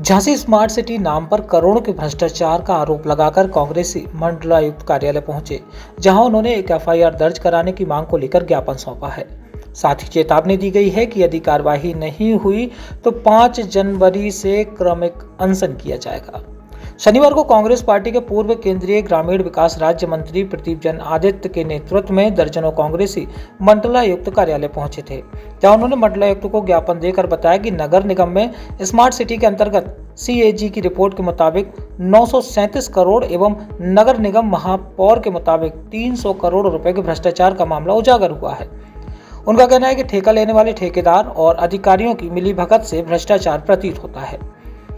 Jhansi smart city नाम पर करोड़ों के भ्रष्टाचार का आरोप लगाकर कांग्रेसी मंडलायुक्त कार्यालय पहुंचे, जहां उन्होंने एक एफआईआर दर्ज कराने की मांग को लेकर ज्ञापन सौंपा है। साथ ही चेतावनी दी गई है कि यदि कार्रवाई नहीं हुई तो 5 जनवरी से क्रमिक अनशन किया जाएगा। शनिवार को कांग्रेस पार्टी के पूर्व केंद्रीय ग्रामीण विकास राज्य मंत्री प्रदीप जैन आदित्य के नेतृत्व में दर्जनों कांग्रेसी मंडलायुक्त कार्यालय पहुंचे थे, जहां उन्होंने मंडलायुक्त को ज्ञापन देकर बताया कि नगर निगम में स्मार्ट सिटी के अंतर्गत CAG की रिपोर्ट के मुताबिक 937 करोड़ एवं नगर निगम महापौर के मुताबिक 300 करोड़ रुपए के भ्रष्टाचार का मामला उजागर हुआ है। उनका कहना है कि ठेका लेने वाले ठेकेदार और अधिकारियों की मिलीभगत से भ्रष्टाचार प्रतीत होता है।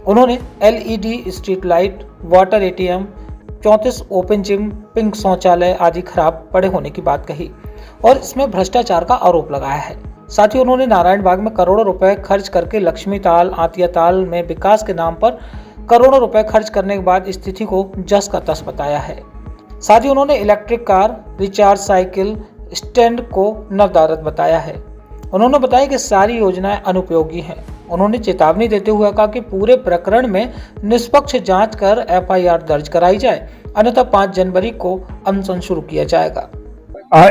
उन्होंने LED street light, water ATM, 34 open gym, pink शौचालय आदि खराब पड़े होने की बात कही और इसमें भ्रष्टाचार का आरोप लगाया है। साथ ही उन्होंने नारायण बाग में करोड़ों रुपए खर्च करके लक्ष्मी ताल, आतिया ताल में विकास के नाम पर करोड़ों रुपए खर्च करने के बाद स्थिति को जस का तस बताया है। साथ ही उन्होंने electric car, recharge cycle stand को नवदारत बताया है। उन्होंने बताया कि सारी योजनाएं अनुपयोगी हैं। उन्होंने चेतावनी देते हुए कहा कि पूरे प्रकरण में निष्पक्ष जांच कर FIR दर्ज कराई जाए, अन्यथा 5 जनवरी को अनशन शुरू किया जाएगा।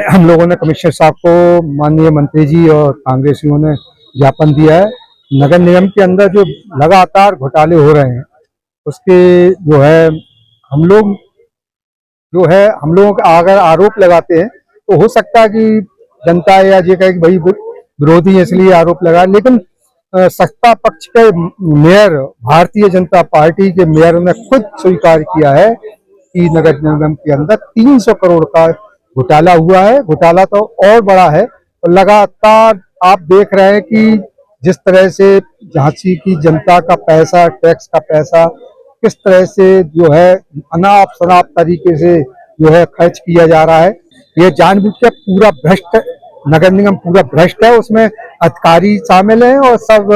हम लोगों ने कमिश्नर साहब को, माननीय मंत्री जी और कांग्रेसियों ने ज्ञापन दिया है। नगर निगम के अंदर जो लगातार घोटाले हो रहे हैं उसके हम लोगों का अगर आरोप लगाते हैं तो हो सकता है कि जनता या ये कहे कि भाई विरोधी है इसलिए आरोप लगा, लेकिन सत्ता पक्ष के मेयर, भारतीय जनता पार्टी के मेयर ने खुद स्वीकार किया है कि नगर निगम के अंदर 300 करोड़ का घोटाला हुआ है। घोटाला तो और बड़ा है और लगातार आप देख रहे हैं कि जिस तरह से झांसी की जनता का पैसा, टैक्स का पैसा किस तरह से अनाप शनाप तरीके से खर्च किया जा रहा है। ये जानबूझ के पूरा भ्रष्ट, नगर निगम पूरा भ्रष्ट है। उसमें अधिकारी शामिल हैं और सब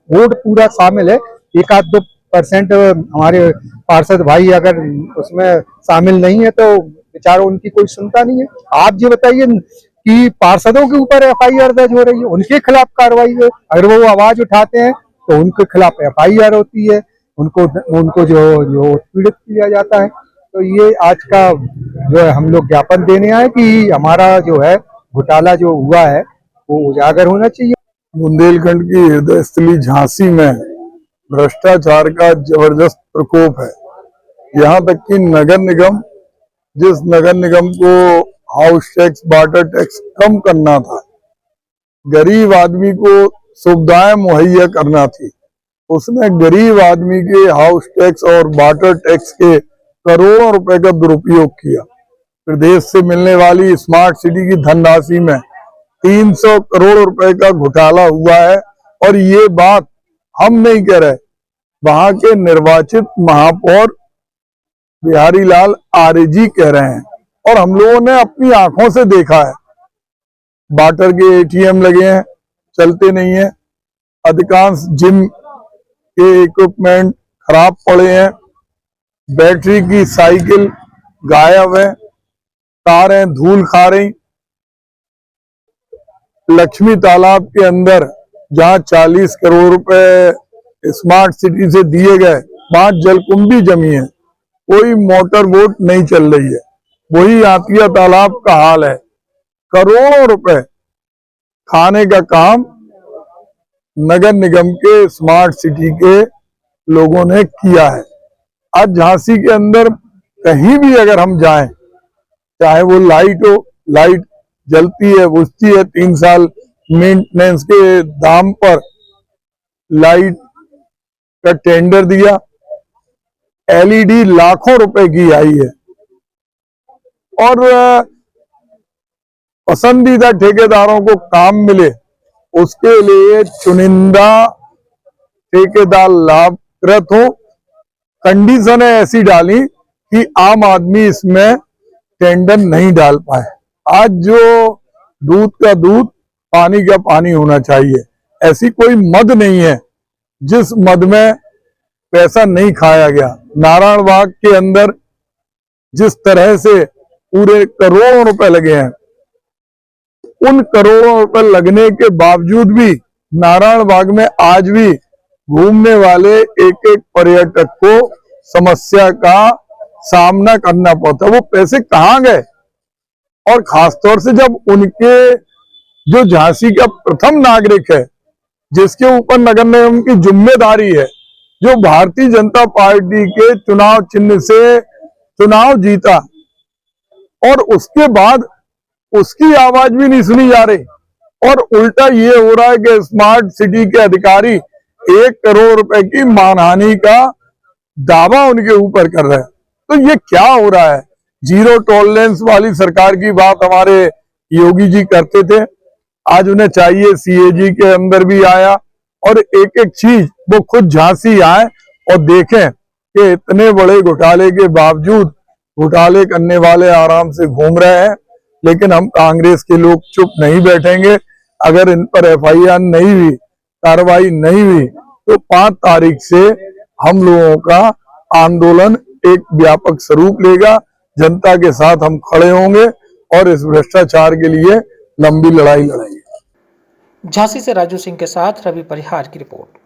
बोर्ड पूरा शामिल है। 1-2% हमारे पार्षद भाई अगर उसमें शामिल नहीं है तो बेचारों उनकी कोई सुनता नहीं है। आप ये बताइए कि पार्षदों के ऊपर FIR दर्ज हो रही है, उनके खिलाफ कार्रवाई है। अगर वो आवाज उठाते हैं तो उनके खिलाफ FIR होती है, उनको जो पीड़ित किया जाता है। तो ये आज का हम लोग ज्ञापन देने आए कि हमारा घोटाला जो हुआ है वो उजागर होना चाहिए। बुंदेलखंड की हृदय स्थली झांसी में भ्रष्टाचार का जबरदस्त प्रकोप है। यहाँ तक कि जिस नगर निगम को हाउस टैक्स, वाटर टैक्स कम करना था, गरीब आदमी को सुविधाएं मुहैया करना थी, उसने गरीब आदमी के हाउस टैक्स और वाटर टैक्स के करोड़ों रुपए का दुरुपयोग किया। प्रदेश से मिलने वाली स्मार्ट सिटी की धनराशि में 300 करोड़ रुपए का घोटाला हुआ है। और ये बात हम नहीं कह रहे, वहां के निर्वाचित महापौर बिहारी लाल आर्य जी कह रहे हैं और हम लोगों ने अपनी आंखों से देखा है। वाटर के ATM लगे हैं, चलते नहीं है। अधिकांश जिम के इक्विपमेंट खराब पड़े हैं। बैटरी की साइकिल गायब है, कारें धूल खा रही। लक्ष्मी तालाब के अंदर जहां 40 करोड़ रुपए स्मार्ट सिटी से दिए गए, 5 जलकुंभी जमी है, कोई मोटर बोट नहीं चल रही है। वही आतिया तालाब का हाल है। करोड़ों रुपए खाने का काम नगर निगम के स्मार्ट सिटी के लोगों ने किया है। आज झांसी के अंदर कहीं भी अगर हम जाएं, चाहे वो लाइट हो, लाइट जलती है, बुझती है। 3 साल मेंटेनेंस के दाम पर लाइट का टेंडर दिया, LED लाखों रुपए की आई है और पसंदीदा ठेकेदारों को काम मिले उसके लिए चुनिंदा ठेकेदार लाभकृत हो। कंडीशन ऐसी डाली कि आम आदमी इसमें टेंडर नहीं डाल पाए। आज जो दूध का दूध, पानी का पानी होना चाहिए। ऐसी कोई मद नहीं है जिस मद में पैसा नहीं खाया गया। नारायण बाग के अंदर जिस तरह से पूरे करोड़ों रुपए लगे हैं, उन करोड़ों रुपए लगने के बावजूद भी नारायण बाग में आज भी घूमने वाले एक एक पर्यटक को समस्या का सामना करना पड़ता है। वो पैसे कहाँ गए? और खासतौर से जब उनके जो झांसी का प्रथम नागरिक है, जिसके ऊपर नगर निगम की जिम्मेदारी है, जो भारतीय जनता पार्टी के चुनाव चिन्ह से चुनाव जीता, और उसके बाद उसकी आवाज भी नहीं सुनी जा रही, और उल्टा ये हो रहा है कि स्मार्ट सिटी के अधिकारी 1 करोड़ रुपए की मानहानि का दावा उनके ऊपर कर रहे हैं। तो ये क्या हो रहा है? जीरो टॉलरेंस वाली सरकार की बात हमारे योगी जी करते थे, आज उन्हें चाहिए सीएजी के अंदर भी आया, और एक एक चीज वो खुद झांसी आए और देखें कि इतने बड़े घोटाले के बावजूद घोटाले करने वाले आराम से घूम रहे हैं। लेकिन हम कांग्रेस के लोग चुप नहीं बैठेंगे। अगर इन पर एफआईआर नहीं हुई, कार्रवाई नहीं हुई, तो 5 तारीख से हम लोगों का आंदोलन एक व्यापक स्वरूप लेगा। जनता के साथ हम खड़े होंगे और इस भ्रष्टाचार के लिए लंबी लड़ाई लड़ेंगे। झांसी से राजू सिंह के साथ रवि परिहार की रिपोर्ट।